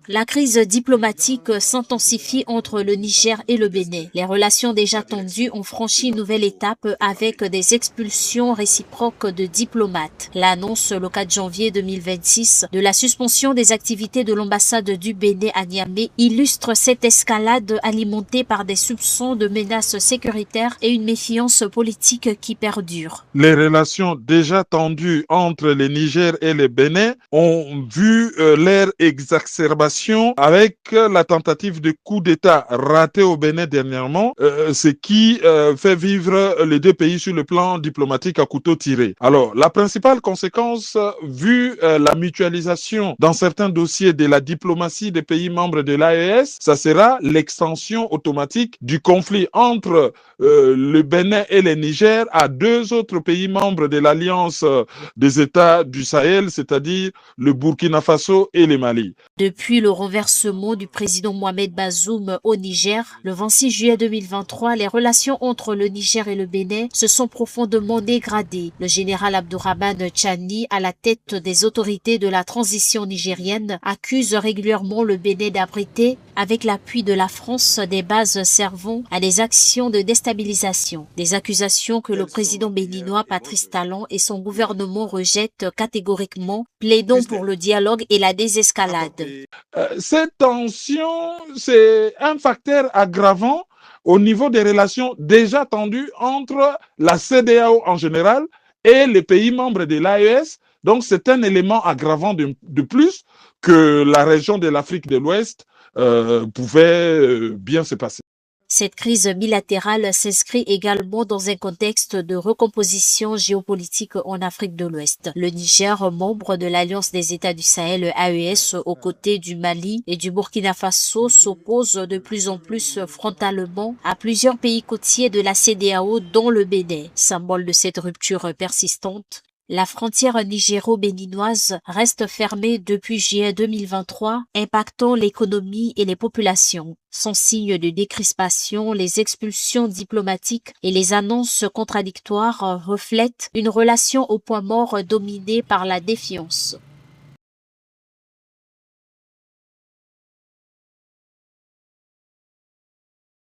La crise diplomatique s'intensifie entre le Niger et le Bénin. Les relations déjà tendues ont franchi une nouvelle étape avec des expulsions réciproques de diplomates. L'annonce le 4 janvier 2026 de la suspension des activités de l'ambassade du Bénin à Niamey illustre cette escalade alimentée par des soupçons de menaces sécuritaires et une méfiance politique qui perdure. Les relations déjà tendues entre le Niger et le Bénin ont vu leur exacerbation avec la tentative de coup d'État raté au Bénin dernièrement, ce qui fait vivre les deux pays sur le plan diplomatique à couteau tiré. Alors, la principale conséquence, vu la mutualisation dans certains dossiers de la diplomatie des pays membres de l'AES, ça sera l'extension automatique du conflit entre le Bénin et le Niger à deux autres pays membres de l'Alliance des États du Sahel, c'est-à-dire le Burkina Faso et le Mali. Depuis le renversement du président Mohamed Bazoum au Niger, le 26 juillet 2023, les relations entre le Niger et le Bénin se sont profondément dégradées. Le général Abdourahmane Tchani, à la tête des autorités de la transition nigérienne, accuse régulièrement le Bénin d'abriter, avec l'appui de la France, des bases servant à des actions de déstabilisation. Des accusations que le président béninois Patrice Talon et son gouvernement rejettent catégoriquement, plaidant pour le dialogue et la désescalade. Cette tension, c'est un facteur aggravant au niveau des relations déjà tendues entre la CEDEAO en général et les pays membres de l'AES. Donc, c'est un élément aggravant de plus que la région de l'Afrique de l'Ouest pouvait bien se passer. Cette crise bilatérale s'inscrit également dans un contexte de recomposition géopolitique en Afrique de l'Ouest. Le Niger, membre de l'Alliance des États du Sahel AES, aux côtés du Mali et du Burkina Faso, s'oppose de plus en plus frontalement à plusieurs pays côtiers de la CEDEAO, dont le Bénin. Symbole de cette rupture persistante, la frontière nigéro-béninoise reste fermée depuis juillet 2023, impactant l'économie et les populations. Sans signe de décrispation, les expulsions diplomatiques et les annonces contradictoires reflètent une relation au point mort dominée par la défiance.